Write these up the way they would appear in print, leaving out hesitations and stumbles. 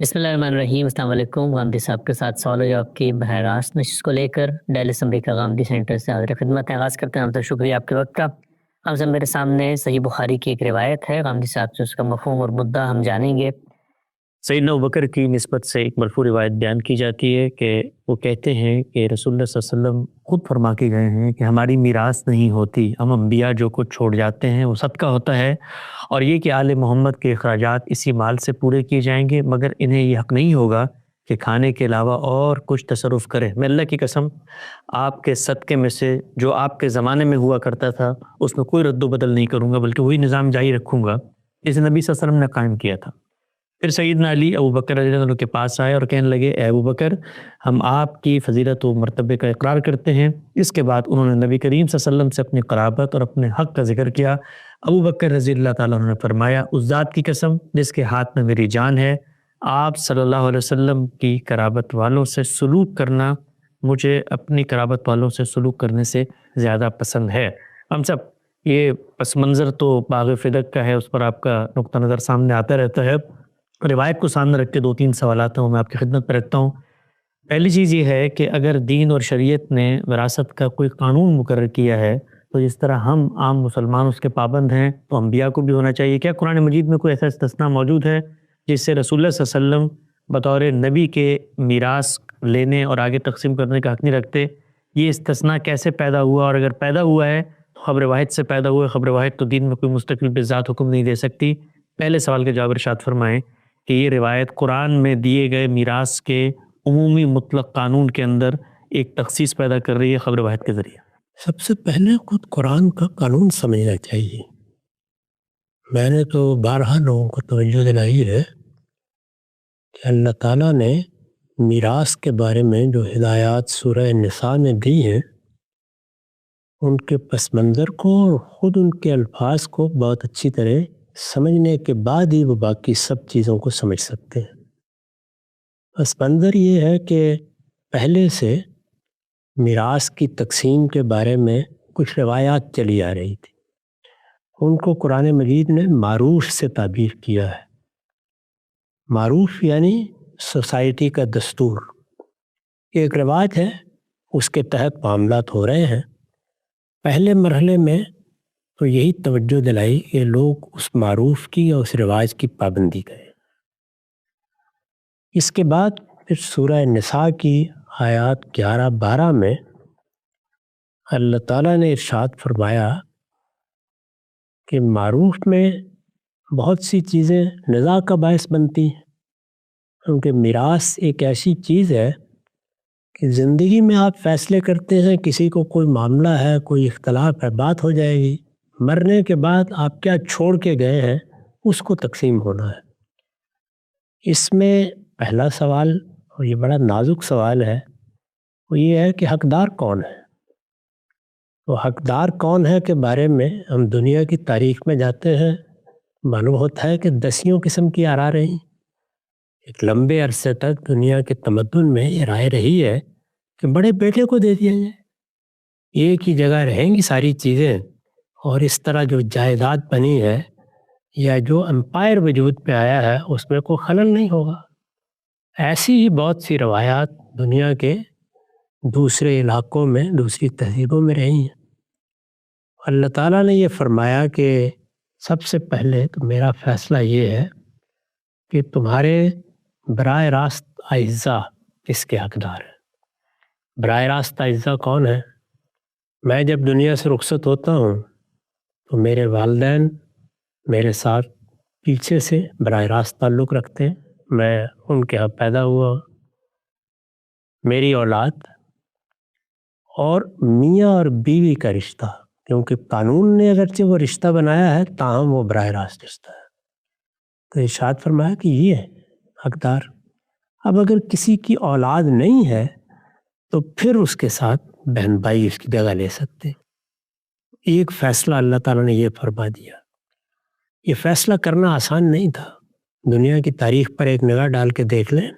بسم اللہ الرحمن الرحیم۔ السلام علیکم۔ غامدی صاحب کے ساتھ سوال و جواب کی براہ راست نشست کو لے کر ڈیلی اسمبلی کا غامدی سینٹر سے حاضر خدمت آغاز کرتے ہیں۔ ہم تو شکریہ آپ کے وقت کا۔ ہم سب میرے سامنے صحیح بخاری کی ایک روایت ہے، غامدی صاحب سے اس کا مفہوم اور مدعا ہم جانیں گے۔ سیدنا ابوبکر کی نسبت سے ایک مرفوع روایت بیان کی جاتی ہے کہ وہ کہتے ہیں کہ رسول اللہ صلی اللہ علیہ وسلم خود فرما کے گئے ہیں کہ ہماری میراث نہیں ہوتی، ہم انبیاء جو کچھ چھوڑ جاتے ہیں وہ صدقہ ہوتا ہے، اور یہ کہ آل محمد کے اخراجات اسی مال سے پورے کیے جائیں گے، مگر انہیں یہ حق نہیں ہوگا کہ کھانے کے علاوہ اور کچھ تصرف کرے۔ میں اللہ کی قسم آپ کے صدقے میں سے جو آپ کے زمانے میں ہوا کرتا تھا اس میں کوئی رد و بدل نہیں کروں گا، بلکہ وہی نظام جاری رکھوں گا جسے نبی صلی اللہ علیہ وسلم نے قائم کیا تھا۔ پھر سیدنا علی ابوبکر رضی اللہ عنہ کے پاس آئے اور کہنے لگے، اے ابوبکر، ہم آپ کی فضیلت و مرتبے کا اقرار کرتے ہیں۔ اس کے بعد انہوں نے نبی کریم صلی اللہ علیہ وسلم سے اپنی قرابت اور اپنے حق کا ذکر کیا۔ ابوبکر رضی اللہ تعالیٰ عنہ نے فرمایا، اس ذات کی قسم جس کے ہاتھ میں میری جان ہے، آپ صلی اللہ علیہ وسلم کی قرابت والوں سے سلوک کرنا مجھے اپنی قرابت والوں سے سلوک کرنے سے زیادہ پسند ہے۔ ہم سب یہ پس منظر تو باغ فدق کا ہے، اس پر آپ کا نقطہ نظر سامنے آتا رہتا ہے۔ روایت کو سامنے رکھ کے دو تین سوالات ہیں میں آپ کی خدمت پر رکھتا ہوں۔ پہلی چیز یہ ہے کہ اگر دین اور شریعت نے وراثت کا کوئی قانون مقرر کیا ہے تو جس طرح ہم عام مسلمان اس کے پابند ہیں تو انبیاء کو بھی ہونا چاہیے۔ کیا قرآن مجید میں کوئی ایسا استثناء موجود ہے جس سے رسول اللہ صلی اللہ علیہ وسلم بطور نبی کے میراث لینے اور آگے تقسیم کرنے کا حق نہیں رکھتے؟ یہ استثناء کیسے پیدا ہوا، اور اگر پیدا ہوا ہے تو خبر واحد سے پیدا ہوا ہے؟ خبر واحد تو دین میں کوئی مستقل بذات حکم نہیں دے سکتی۔ پہلے سوال کا جواب ارشاد فرمائیں کہ یہ روایت قرآن میں دیے گئے میراث کے عمومی مطلق قانون کے اندر ایک تخصیص پیدا کر رہی ہے خبر واحد کے ذریعے۔ سب سے پہلے خود قرآن کا قانون سمجھنا چاہیے۔ میں نے تو بارہا لوگوں کو توجہ دلائی ہے کہ اللہ تعالیٰ نے میراث کے بارے میں جو ہدایات سورہ نساء میں دی ہیں ان کے پس منظر کو اور خود ان کے الفاظ کو بہت اچھی طرح سمجھنے کے بعد ہی وہ باقی سب چیزوں کو سمجھ سکتے ہیں۔ پس منظر یہ ہے کہ پہلے سے میراث کی تقسیم کے بارے میں کچھ روایات چلی آ رہی تھی، ان کو قرآن مجید نے معروف سے تعبیر کیا ہے۔ معروف یعنی سوسائٹی کا دستور، ایک رواج ہے، اس کے تحت معاملات ہو رہے ہیں۔ پہلے مرحلے میں تو یہی توجہ دلائی کہ لوگ اس معروف کی اور اس رواج کی پابندی کریں۔ اس کے بعد پھر سورہ نساء کی آیات 11-12 میں اللہ تعالیٰ نے ارشاد فرمایا کہ معروف میں بہت سی چیزیں نزاع کا باعث بنتی ہیں، کیونکہ میراث ایک ایسی چیز ہے کہ زندگی میں آپ فیصلے کرتے ہیں، کسی کو کوئی معاملہ ہے، کوئی اختلاف ہے، بات ہو جائے گی، مرنے کے بعد آپ کیا چھوڑ کے گئے ہیں اس کو تقسیم ہونا ہے۔ اس میں پہلا سوال، اور یہ بڑا نازک سوال ہے، وہ یہ ہے کہ حقدار کون ہے؟ تو حقدار کون ہے کے بارے میں ہم دنیا کی تاریخ میں جاتے ہیں، معلوم ہوتا ہے کہ 10 قسم کی آرا رہی۔ ایک لمبے عرصے تک دنیا کے تمدن میں یہ رائے رہی ہے کہ بڑے بیٹے کو دے دیا جائے، ایک ہی جگہ رہیں گی ساری چیزیں، اور اس طرح جو جائیداد بنی ہے یا جو امپائر وجود پہ آیا ہے اس میں کوئی خلل نہیں ہوگا۔ ایسی ہی بہت سی روایات دنیا کے دوسرے علاقوں میں، دوسری تہذیبوں میں رہی ہیں۔ اللہ تعالیٰ نے یہ فرمایا کہ سب سے پہلے تو میرا فیصلہ یہ ہے کہ تمہارے براہ راست اعزاء کس کے حقدار ہیں۔ براہ راست اعزاء کون ہے؟ میں جب دنیا سے رخصت ہوتا ہوں تو میرے والدین میرے ساتھ پیچھے سے براہ راست تعلق رکھتے ہیں، میں ان کے ہاں پیدا ہوا ہوں۔ میری اولاد اور میاں اور بیوی کا رشتہ، کیونکہ قانون نے اگرچہ وہ رشتہ بنایا ہے تاہم وہ براہ راست رشتہ ہے، تو ارشاد فرمایا کہ یہ ہے حقدار۔ اب اگر کسی کی اولاد نہیں ہے تو پھر اس کے ساتھ بہن بھائی اس کی جگہ لے سکتے۔ ایک فیصلہ اللہ تعالیٰ نے یہ فرما دیا۔ یہ فیصلہ کرنا آسان نہیں تھا۔ دنیا کی تاریخ پر ایک نگاہ ڈال کے دیکھ لیں،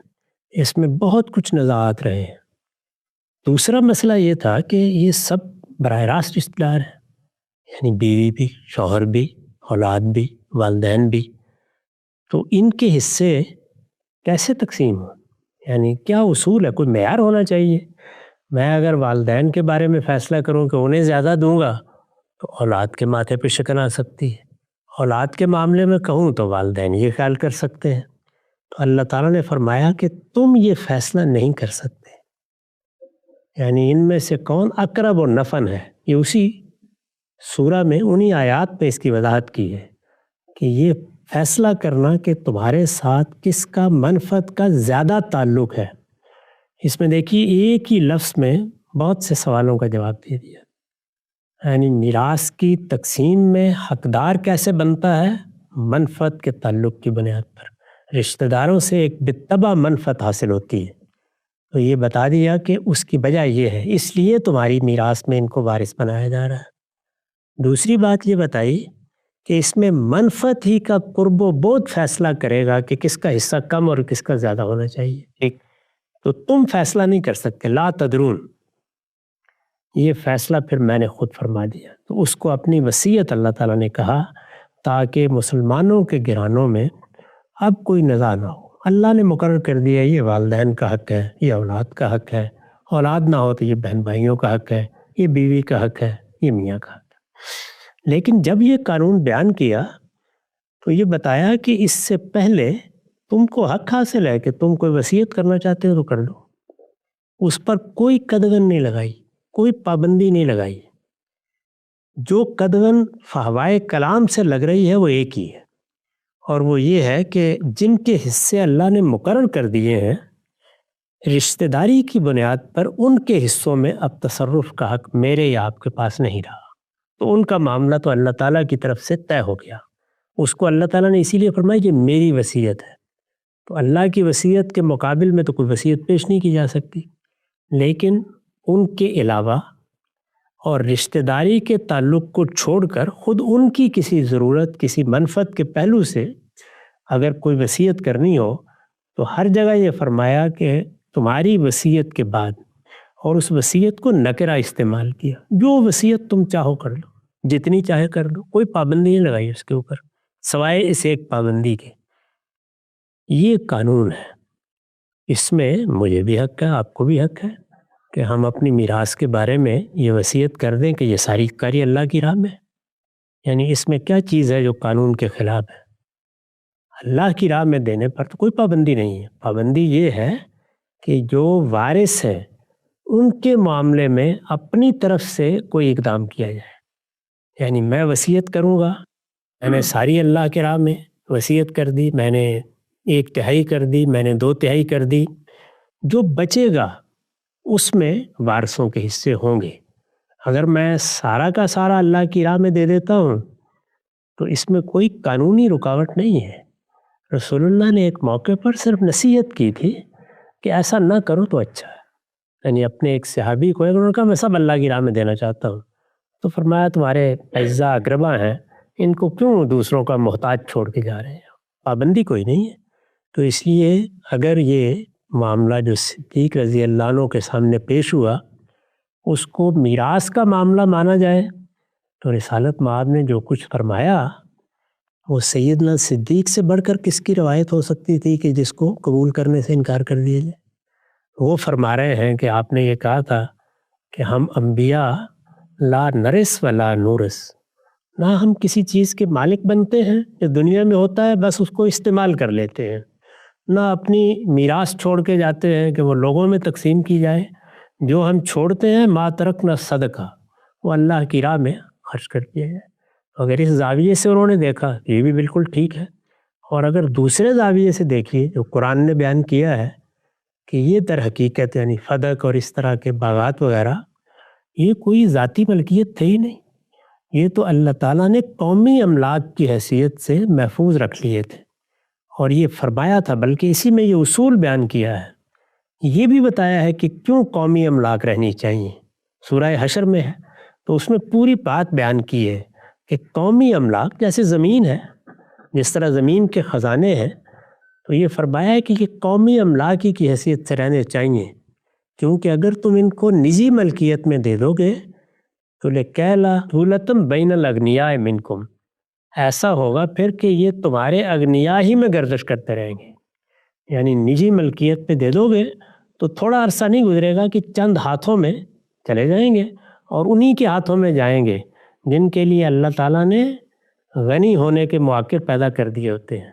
اس میں بہت کچھ نزاعات رہے ہیں۔ دوسرا مسئلہ یہ تھا کہ یہ سب براہ راست رشتہ دار ہیں، یعنی بیوی بھی، شوہر بھی، اولاد بھی، والدین بھی، تو ان کے حصے کیسے تقسیم ہو، یعنی کیا اصول ہے، کوئی معیار ہونا چاہیے۔ میں اگر والدین کے بارے میں فیصلہ کروں کہ انہیں زیادہ دوں گا تو اولاد کے ماتھے پہ شکن آ سکتی ہے، اولاد کے معاملے میں کہوں تو والدین یہ خیال کر سکتے ہیں۔ تو اللہ تعالیٰ نے فرمایا کہ تم یہ فیصلہ نہیں کر سکتے، یعنی ان میں سے کون اقرب و نفع ہے۔ یہ اسی سورہ میں انہی آیات میں اس کی وضاحت کی ہے کہ یہ فیصلہ کرنا کہ تمہارے ساتھ کس کا منفعت کا زیادہ تعلق ہے، اس میں دیکھیے ایک ہی لفظ میں بہت سے سوالوں کا جواب دے دیا۔ یعنی میراث کی تقسیم میں حقدار کیسے بنتا ہے؟ منفعت کے تعلق کی بنیاد پر رشتہ داروں سے ایک بالطبع منفعت حاصل ہوتی ہے، تو یہ بتا دیا کہ اس کی وجہ یہ ہے، اس لیے تمہاری میراث میں ان کو وارث بنایا جا رہا ہے۔ دوسری بات یہ بتائی کہ اس میں منفعت ہی کا قرب و بعد فیصلہ کرے گا کہ کس کا حصہ کم اور کس کا زیادہ ہونا چاہیے، ٹھیک؟ تو تم فیصلہ نہیں کر سکتے، لا تدرون، یہ فیصلہ پھر میں نے خود فرما دیا۔ تو اس کو اپنی وصیت اللہ تعالیٰ نے کہا تاکہ مسلمانوں کے گھرانوں میں اب کوئی نزاع نہ ہو۔ اللہ نے مقرر کر دیا یہ والدین کا حق ہے، یہ اولاد کا حق ہے، اولاد نہ ہو تو یہ بہن بھائیوں کا حق ہے، یہ بیوی کا حق ہے، یہ میاں کا حق ہے۔ لیکن جب یہ قانون بیان کیا تو یہ بتایا کہ اس سے پہلے تم کو حق حاصل ہے کہ تم کوئی وصیت کرنا چاہتے ہو تو کر لو، اس پر کوئی قدغن نہیں لگائی، کوئی پابندی نہیں لگائی۔ جو قدغن فحوائے کلام سے لگ رہی ہے وہ ایک ہی ہے، اور وہ یہ ہے کہ جن کے حصے اللہ نے مقرر کر دیے ہیں رشتہ داری کی بنیاد پر، ان کے حصوں میں اب تصرف کا حق میرے یا آپ کے پاس نہیں رہا، تو ان کا معاملہ تو اللہ تعالیٰ کی طرف سے طے ہو گیا۔ اس کو اللہ تعالیٰ نے اسی لیے فرمایا کہ میری وصیت ہے، تو اللہ کی وصیت کے مقابل میں تو کوئی وصیت پیش نہیں کی جا سکتی۔ لیکن ان کے علاوہ اور رشتہ داری کے تعلق کو چھوڑ کر خود ان کی کسی ضرورت، کسی منفعت کے پہلو سے اگر کوئی وصیت کرنی ہو تو ہر جگہ یہ فرمایا کہ تمہاری وصیت کے بعد، اور اس وصیت کو نکرہ استعمال کیا، جو وصیت تم چاہو کر لو، جتنی چاہے کر لو، کوئی پابندی نہیں لگائی اس کے اوپر سوائے اس ایک پابندی کے۔ یہ قانون ہے، اس میں مجھے بھی حق ہے، آپ کو بھی حق ہے کہ ہم اپنی میراث کے بارے میں یہ وصیت کر دیں کہ یہ ساری کاری اللہ کی راہ میں، یعنی اس میں کیا چیز ہے جو قانون کے خلاف ہے؟ اللہ کی راہ میں دینے پر تو کوئی پابندی نہیں ہے۔ پابندی یہ ہے کہ جو وارث ہیں ان کے معاملے میں اپنی طرف سے کوئی اقدام کیا جائے، یعنی میں وصیت کروں گا، میں نے ساری اللہ کے راہ میں وصیت کر دی، میں نے 1/3 کر دی، میں نے 2/3 کر دی، جو بچے گا اس میں وارثوں کے حصے ہوں گے۔ اگر میں سارا کا سارا اللہ کی راہ میں دے دیتا ہوں تو اس میں کوئی قانونی رکاوٹ نہیں ہے۔ رسول اللہ نے ایک موقع پر صرف نصیحت کی تھی کہ ایسا نہ کرو تو اچھا ہے، یعنی اپنے ایک صحابی کو انہوں نے کہا میں سب اللہ کی راہ میں دینا چاہتا ہوں، تو فرمایا تمہارے اعزاء اقربا ہیں، ان کو کیوں دوسروں کا محتاج چھوڑ کے جا رہے ہیں؟ پابندی کوئی نہیں ہے۔ تو اس لیے اگر یہ معاملہ جو صدیق رضی اللہ عنہ کے سامنے پیش ہوا اس کو میراث کا معاملہ مانا جائے تو رسالت مآب نے جو کچھ فرمایا وہ سیدنا صدیق سے بڑھ کر کس کی روایت ہو سکتی تھی کہ جس کو قبول کرنے سے انکار کر دیا جائے؟ وہ فرما رہے ہیں کہ آپ نے یہ کہا تھا کہ ہم انبیاء لا نرث ولا نورث، نہ ہم کسی چیز کے مالک بنتے ہیں جو دنیا میں ہوتا ہے بس اس کو استعمال کر لیتے ہیں، نہ اپنی میراث چھوڑ کے جاتے ہیں کہ وہ لوگوں میں تقسیم کی جائے۔ جو ہم چھوڑتے ہیں ما ترکنا صدقہ، وہ اللہ کی راہ میں خرچ کر دیا جائے۔ اگر اس زاویے سے انہوں نے دیکھا یہ بھی بالکل ٹھیک ہے، اور اگر دوسرے زاویے سے دیکھیے جو قرآن نے بیان کیا ہے کہ یہ در حقیقت یعنی فدق اور اس طرح کے باغات وغیرہ یہ کوئی ذاتی ملکیت تھے ہی نہیں، یہ تو اللہ تعالیٰ نے قومی املاک کی حیثیت سے محفوظ رکھ لیے تھے، اور یہ فرمایا تھا بلکہ اسی میں یہ اصول بیان کیا ہے، یہ بھی بتایا ہے کہ کیوں قومی املاک رہنی چاہیے۔ سورہ حشر میں ہے تو اس میں پوری بات بیان کی ہے کہ قومی املاک جیسے زمین ہے، جس طرح زمین کے خزانے ہیں، تو یہ فرمایا ہے کہ یہ قومی املاک کی حیثیت سے رہنے چاہیے، کیونکہ اگر تم ان کو نجی ملکیت میں دے دو گے تو لِکَیْلَا ثُولَةً بَیْنَ الْأَغْنِیَاءِ مِنْکُمْ، ایسا ہوگا پھر کہ یہ تمہارے اغنیاء ہی میں گردش کرتے رہیں گے، یعنی نجی ملکیت پہ دے دو گے تو تھوڑا عرصہ نہیں گزرے گا کہ چند ہاتھوں میں چلے جائیں گے اور انہی کے ہاتھوں میں جائیں گے جن کے لیے اللہ تعالیٰ نے غنی ہونے کے مواقع پیدا کر دیے ہوتے ہیں،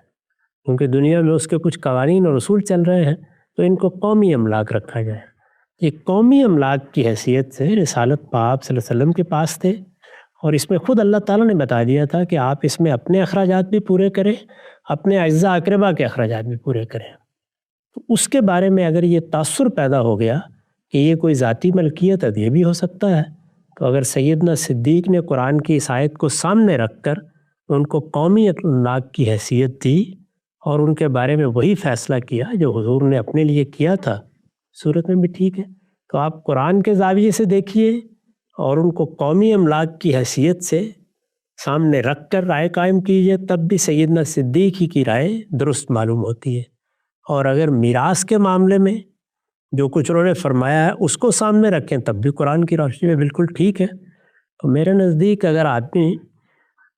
کیونکہ دنیا میں اس کے کچھ قوانین اور اصول چل رہے ہیں، تو ان کو قومی املاک رکھا جائے۔ یہ قومی املاک کی حیثیت سے رسالت پاک صلی اللہ علیہ وسلم کے پاس تھے، اور اس میں خود اللہ تعالیٰ نے بتا دیا تھا کہ آپ اس میں اپنے اخراجات بھی پورے کریں، اپنے اعزاء اقربا کے اخراجات بھی پورے کریں۔ تو اس کے بارے میں اگر یہ تاثر پیدا ہو گیا کہ یہ کوئی ذاتی ملکیت ہے، یہ بھی ہو سکتا ہے، تو اگر سیدنا صدیق نے قرآن کی اس آیت کو سامنے رکھ کر ان کو قومی املاک کی حیثیت دی اور ان کے بارے میں وہی فیصلہ کیا جو حضور نے اپنے لیے کیا تھا، صورت میں بھی ٹھیک ہے۔ تو آپ قرآن کے زاویے سے دیکھیے اور ان کو قومی املاک کی حیثیت سے سامنے رکھ کر رائے قائم کیجیے، تب بھی سیدنا صدیق ہی کی رائے درست معلوم ہوتی ہے۔ اور اگر میراث کے معاملے میں جو کچھ انہوں نے فرمایا ہے اس کو سامنے رکھیں، تب بھی قرآن کی روشنی میں بالکل ٹھیک ہے۔ تو میرے نزدیک اگر آدمی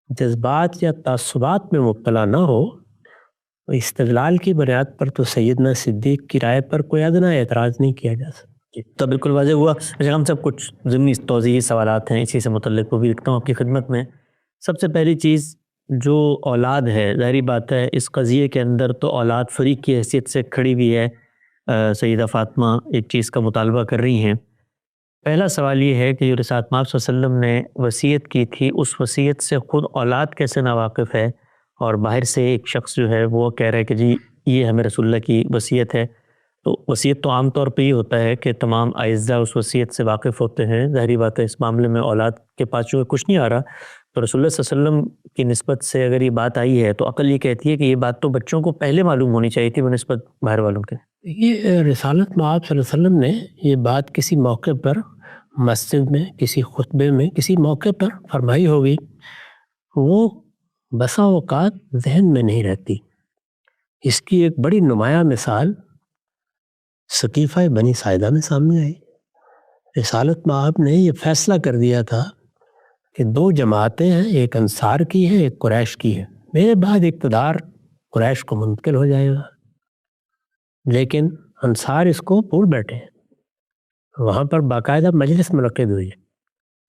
جذبات یا تعصبات میں مبتلا نہ ہو تو استدلال کی بنیاد پر تو سیدنا صدیق کی رائے پر کوئی ادنا اعتراض نہیں کیا جا سکتا۔ تو بالکل واضح ہوا۔ ہم سب کچھ ضمنی توضیحی سوالات ہیں اسی سے متعلق، وہ بھی رکھتا ہوں آپ کی خدمت میں۔ سب سے پہلی چیز جو اولاد ہے، ظاہری بات ہے اس قضیے کے اندر تو اولاد فریق کی حیثیت سے کھڑی ہوئی ہے۔ سیدہ فاطمہ ایک چیز کا مطالبہ کر رہی ہیں۔ پہلا سوال یہ ہے کہ جو رسالت صلی اللہ علیہ وسلم نے وصیت کی تھی، اس وصیت سے خود اولاد کیسے ناواقف ہے، اور باہر سے ایک شخص جو ہے وہ کہہ رہا ہے کہ جی یہ ہمیں رسول اللہ کی وصیت ہے۔ تو وصیت تو عام طور پہ یہ ہوتا ہے کہ تمام اعزاء اس وصیت سے واقف ہوتے ہیں، ظاہری بات ہے اس معاملے میں اولاد کے پاس جو ہے کچھ نہیں آ رہا، تو رسول اللہ صلی اللہ علیہ وسلم کی نسبت سے اگر یہ بات آئی ہے تو عقل یہ کہتی ہے کہ یہ بات تو بچوں کو پہلے معلوم ہونی چاہیے تھی بنسبت باہر والوں کے۔ یہ رسالت مآب صلی اللہ علیہ وسلم نے یہ بات کسی موقع پر مسجد میں، کسی خطبے میں، کسی موقع پر فرمائی ہوگی، وہ بسا اوقات ذہن میں نہیں رہتی۔ اس کی ایک بڑی نمایاں مثال سقیفہ بنی ساعدہ میں سامنے آئی۔ رسالت مآب نے یہ فیصلہ کر دیا تھا کہ دو جماعتیں ہیں، ایک انصار کی ہے، ایک قریش کی ہے، میرے بعد اقتدار قریش کو منتقل ہو جائے گا، لیکن انصار اس کو بھول بیٹھے ہیں۔ وہاں پر باقاعدہ مجلس منعقد ہوئی،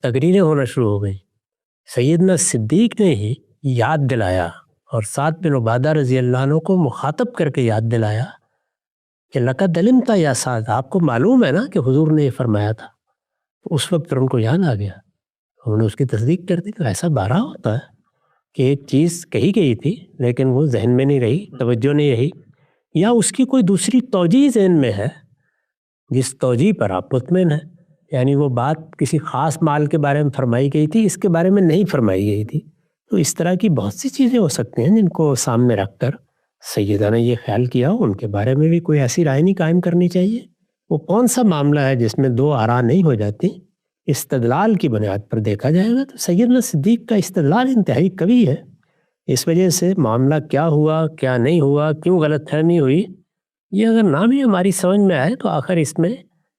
تقریریں ہونا شروع ہو گئیں۔ سیدنا صدیق نے ہی یاد دلایا اور سعد بن عبادہ رضی اللہ عنہ کو مخاطب کر کے یاد دلایا کہ لقد علمت یا سعد، آپ کو معلوم ہے نا کہ حضور نے یہ فرمایا تھا۔ اس وقت ان کو یاد آ گیا، انہوں نے اس کی تصدیق کر دی کہ ایسا بارہ ہوتا ہے کہ ایک چیز کہی گئی تھی لیکن وہ ذہن میں نہیں رہی، توجہ نہیں رہی، یا اس کی کوئی دوسری توجیہ ذہن میں ہے جس توجیہ پر آپ مطمئن ہیں، یعنی وہ بات کسی خاص مال کے بارے میں فرمائی گئی تھی، اس کے بارے میں نہیں فرمائی گئی تھی۔ تو اس طرح کی بہت سی چیزیں ہو سکتی ہیں جن کو سامنے رکھ کر سیدہ نے یہ خیال کیا ان کے بارے میں بھی کوئی ایسی رائے نہیں قائم کرنی چاہیے۔ وہ کون سا معاملہ ہے جس میں دو آراء نہیں ہو جاتی، استدلال کی بنیاد پر دیکھا جائے گا۔ تو سیدنا صدیق کا استدلال انتہائی قوی ہے، اس وجہ سے معاملہ کیا ہوا، کیا نہیں ہوا، کیوں غلط فہمی ہوئی، یہ اگر نہ بھی ہماری سمجھ میں آئے تو آخر اس میں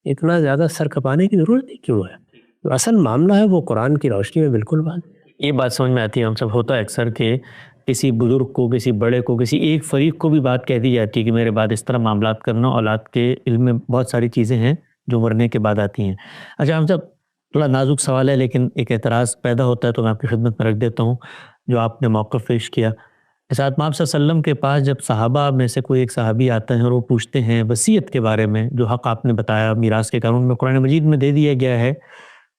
اتنا زیادہ سر کھپانے کی ضرورت ہی کیوں ہے؟ جو اصل معاملہ ہے وہ قرآن کی روشنی میں بالکل واضح ہے۔ یہ بات سمجھ میں آتی ہے، ہم سب ہوتا ہے اکثر کہ کسی بزرگ کو، کسی بڑے کو، کسی ایک فریق کو بھی بات کہہ دی جاتی ہے کہ میرے بعد اس طرح معاملات کرنا، اولاد کے علم میں بہت ساری چیزیں ہیں جو مرنے کے بعد آتی ہیں۔ اچھا ہم سب تھوڑا نازک سوال ہے لیکن ایک اعتراض پیدا ہوتا ہے تو میں آپ کی خدمت میں رکھ دیتا ہوں جو آپ نے موقف پیش کیا۔ رسالت مآب صلی اللہ علیہ وسلم کے پاس جب صحابہ میں سے کوئی ایک صحابی آتا ہے اور وہ پوچھتے ہیں وصیت کے بارے میں، جو حق آپ نے بتایا میراث کے قانون میں قرآن مجید میں دے دیا گیا ہے،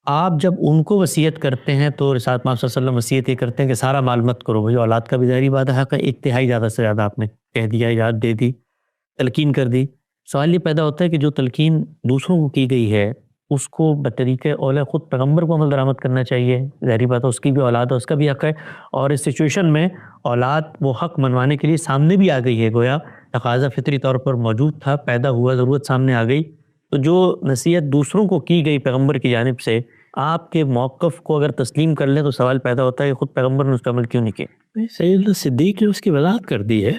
آپ جب ان کو وصیت کرتے ہیں تو رسالت مآب صلی اللہ علیہ وسلم وصیت یہ کرتے ہیں کہ سارا مال مت کرو، بھائی اولاد کا بھی ظاہری بات ہے حق ہے، ایک تہائی زیادہ سے زیادہ آپ نے کہہ دیا، یاد دے دی، تلقین کر دی۔ سوال یہ پیدا ہوتا ہے کہ جو تلقین دوسروں کو کی گئی ہے اس کو بطریقہ اولا خود پیغمبر کو عمل درآمد کرنا چاہیے، ظاہری بات ہے اس کی بھی اولاد ہے، اس کا بھی حق ہے، اور اس سچویشن میں اولاد وہ حق منوانے کے لیے سامنے بھی آ گئی ہے، گویا تقاضا فطری طور پر موجود تھا، پیدا ہوا، ضرورت سامنے آ گئی، تو جو نصیحت دوسروں کو کی گئی پیغمبر کی جانب سے آپ کے موقف کو اگر تسلیم کر لیں تو سوال پیدا ہوتا ہے کہ خود پیغمبر نے اس پر عمل کیوں نہیں کیا؟ سیدنا صدیق نے اس کی وضاحت کر دی ہے،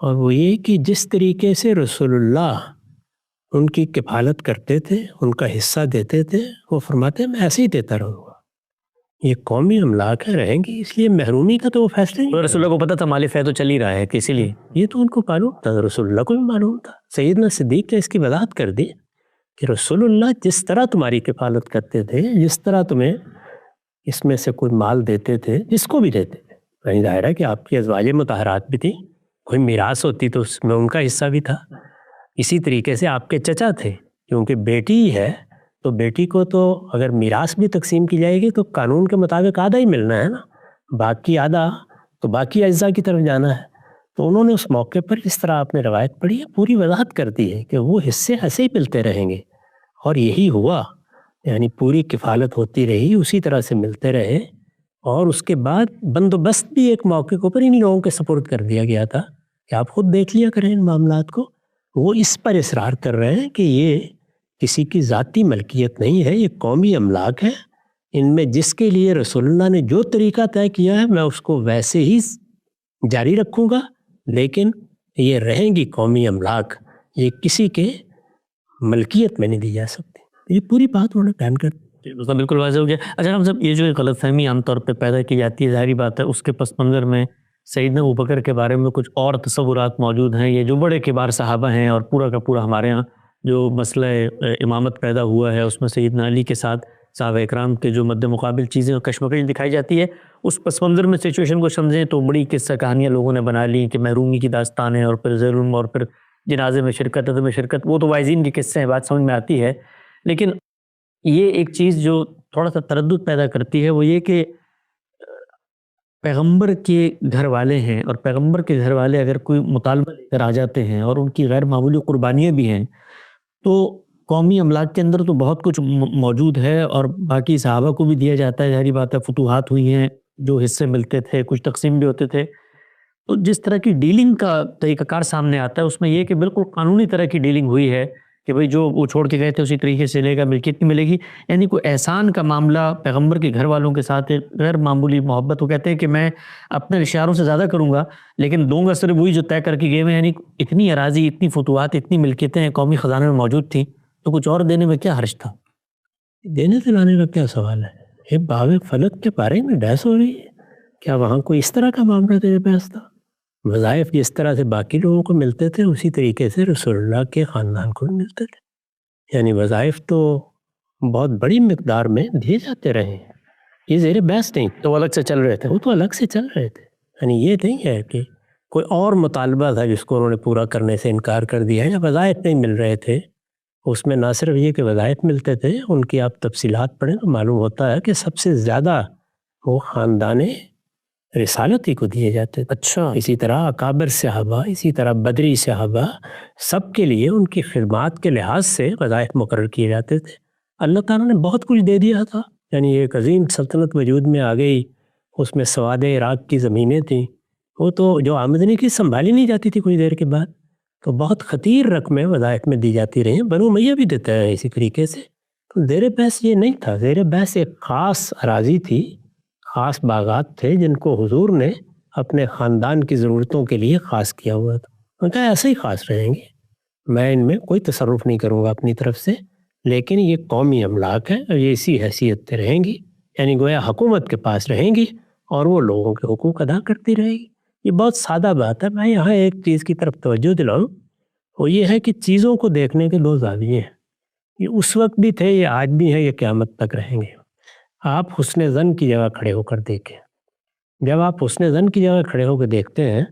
اور وہ یہ کہ جس طریقے سے رسول اللہ ان کی کفالت کرتے تھے، ان کا حصہ دیتے تھے، وہ فرماتے ہیں میں ایسے ہی دیتا رہوں گا۔ یہ قومی املاک ہے، رہیں گی، اس لیے محرومی کا تو وہ فیصلہ نہیں۔ رسول اللہ کو پتا تھا مال فیض تو چل ہی رہا ہے، کہ اسی لیے یہ تو ان کو معلوم تھا، رسول اللہ کو بھی معلوم تھا۔ سیدنا صدیق نے اس کی وضاحت کر دی کہ رسول اللہ جس طرح تمہاری کفالت کرتے تھے، جس طرح تمہیں اس میں سے کوئی مال دیتے تھے، جس کو بھی دیتے تھے، کہیں ظاہر ہے کہ آپ کی ازواج مطہرات بھی تھیں، کوئی میراث ہوتی تو اس میں ان کا حصہ بھی تھا۔ اسی طریقے سے آپ کے چچا تھے، کیونکہ بیٹی ہی ہے تو بیٹی کو تو اگر میراث بھی تقسیم کی جائے گی تو قانون کے مطابق آدھا ہی ملنا ہے نا، باقی آدھا تو باقی اجزاء کی طرف جانا ہے۔ تو انہوں نے اس موقع پر جس طرح آپ نے روایت پڑھی ہے پوری وضاحت کر دی ہے کہ وہ حصے ایسے ہی ملتے رہیں گے، اور یہی ہوا، یعنی پوری کفالت ہوتی رہی، اسی طرح سے ملتے رہے، اور اس کے بعد بندوبست بھی ایک موقع کے اوپر ان لوگوں کے سپرد کر دیا گیا تھا کہ آپ خود دیکھ لیا کریں ان معاملات کو۔ وہ اس پر اصرار کر رہے ہیں کہ یہ کسی کی ذاتی ملکیت نہیں ہے، یہ قومی املاک ہے، ان میں جس کے لیے رسول اللہ نے جو طریقہ طے کیا ہے میں اس کو ویسے ہی جاری رکھوں گا، لیکن یہ رہیں گی قومی املاک، یہ کسی کے ملکیت میں نہیں دی جا سکتی۔ یہ پوری بات انہوں نے بیان کر دی۔ مطلب بالکل واضح ہو گیا۔ اچھا ہم سب یہ جو غلط فہمی عام طور پہ پیدا کی جاتی ہے، ظاہری بات ہے اس کے پس منظر میں سیدنا ابوبکر کے بارے میں کچھ اور تصورات موجود ہیں، یہ جو بڑے کبار صحابہ ہیں، اور پورا کا پورا ہمارے ہاں جو مسئلہ امامت پیدا ہوا ہے اس میں سیدنا علی کے ساتھ صحابہ اکرام کے جو مد مقابل چیزیں اور کشمکش دکھائی جاتی ہے، اس پس منظر میں سچویشن کو سمجھیں تو بڑی قصہ کہانیاں لوگوں نے بنا لی کہ محرومی کی داستانیں، اور پھر ظلم، اور پھر جنازے میں شرکت، عدم شرکت، وہ تو وائزین کے قصے ہیں، بات سمجھ میں آتی ہے۔ لیکن یہ ایک چیز جو تھوڑا سا تردد پیدا کرتی ہے وہ یہ کہ پیغمبر کے گھر والے ہیں، اور پیغمبر کے گھر والے اگر کوئی مطالبہ لے کر آ جاتے ہیں اور ان کی غیر معمولی قربانیاں بھی ہیں، تو قومی املاک کے اندر تو بہت کچھ موجود ہے، اور باقی صحابہ کو بھی دیا جاتا ہے، ظاہری بات ہے فتوحات ہوئی ہیں، جو حصے ملتے تھے کچھ تقسیم بھی ہوتے تھے۔ تو جس طرح کی ڈیلنگ کا طریقہ کار سامنے آتا ہے اس میں یہ کہ بالکل قانونی طرح کی ڈیلنگ ہوئی ہے کہ بھئی جو وہ چھوڑ کے گئے تھے اسی طریقے سے لے گا، ملکیت نہیں ملے گی، یعنی کوئی احسان کا معاملہ پیغمبر کے گھر والوں کے ساتھ غیر معمولی محبت۔ وہ کہتے ہیں کہ میں اپنے رشتہ داروں سے زیادہ کروں گا لیکن دوں گا صرف وہی جو طے کر کے گئے ہوئے، یعنی اتنی اراضی، اتنی فتوحات، اتنی ملکیتیں قومی خزانے میں موجود تھیں، تو کچھ اور دینے میں کیا حرج تھا؟ دینے سے لانے کا کیا سوال ہے؟ یہ باب فلک کے بارے میں بحث ہو رہی ہے، کیا وہاں کوئی اس طرح کا معاملہ تیرے پاس تھا؟ وظائف جس طرح سے باقی لوگوں کو ملتے تھے اسی طریقے سے رسول اللہ کے خاندان کو بھی ملتے تھے، یعنی وظائف تو بہت بڑی مقدار میں دیے جاتے رہے ہیں، یہ زیر بحث نہیں، تو وہ الگ سے چل رہے تھے، وہ تو الگ سے چل رہے تھے، یعنی یہ نہیں ہے کہ کوئی اور مطالبہ تھا جس کو انہوں نے پورا کرنے سے انکار کر دیا ہے، یا وظائف نہیں مل رہے تھے۔ اس میں نہ صرف یہ کہ وظائف ملتے تھے، ان کی آپ تفصیلات پڑھیں تو معلوم ہوتا ہے کہ سب سے زیادہ وہ خاندان رسالت ہی کو دیے جاتے تھے۔ اچھا، اسی طرح اکابر صحابہ، اسی طرح بدری صحابہ، سب کے لیے ان کی خدمات کے لحاظ سے وظائف مقرر کیے جاتے تھے۔ اللہ تعالیٰ نے بہت کچھ دے دیا تھا، یعنی ایک عظیم سلطنت وجود میں آ گئی، اس میں سواد عراق کی زمینیں تھیں، وہ تو جو آمدنی کی سنبھالی نہیں جاتی تھی کوئی دیر کے بعد، تو بہت خطیر رقمیں وظائف میں دی جاتی رہی ہیں۔ بنو امیہ بھی دیتا ہے اسی طریقے سے، تو زیر بحث یہ نہیں تھا، زیر بحث ایک خاص اراضی تھی، خاص باغات تھے جن کو حضور نے اپنے خاندان کی ضرورتوں کے لیے خاص کیا ہوا تھا۔ ان کا ایسے ہی خاص رہیں گے، میں ان میں کوئی تصرف نہیں کروں گا اپنی طرف سے، لیکن یہ قومی املاک ہے اور یہ اسی حیثیت سے رہیں گی، یعنی گویا حکومت کے پاس رہیں گی اور وہ لوگوں کے حقوق ادا کرتی رہے گی۔ یہ بہت سادہ بات ہے۔ میں یہاں ایک چیز کی طرف توجہ دلاؤں، وہ یہ ہے کہ چیزوں کو دیکھنے کے دو زاویے ہیں، یہ اس وقت بھی تھے، یہ آج بھی ہیں، یہ قیامت تک رہیں گے۔ آپ حسن ظن کی جگہ کھڑے ہو کر دیکھیں، جب آپ حسن ظن کی جگہ کھڑے ہو کر دیکھتے ہیں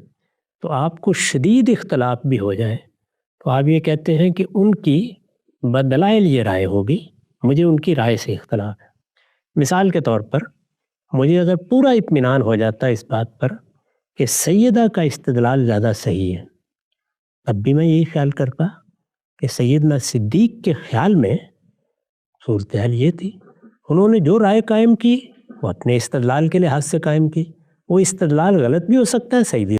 تو آپ کو شدید اختلاف بھی ہو جائے تو آپ یہ کہتے ہیں کہ ان کی بدلائل یہ رائے ہوگی، مجھے ان کی رائے سے اختلاف ہے۔ مثال کے طور پر مجھے اگر پورا اطمینان ہو جاتا ہے اس بات پر کہ سیدہ کا استدلال زیادہ صحیح ہے، تب بھی میں یہی خیال کرتا کہ سیدنا صدیق کے خیال میں صورتحال یہ تھی، انہوں نے جو رائے قائم کی وہ اپنے استدلال کے لحاظ سے قائم کی، وہ استدلال غلط بھی ہو سکتا ہے، صحیح بھی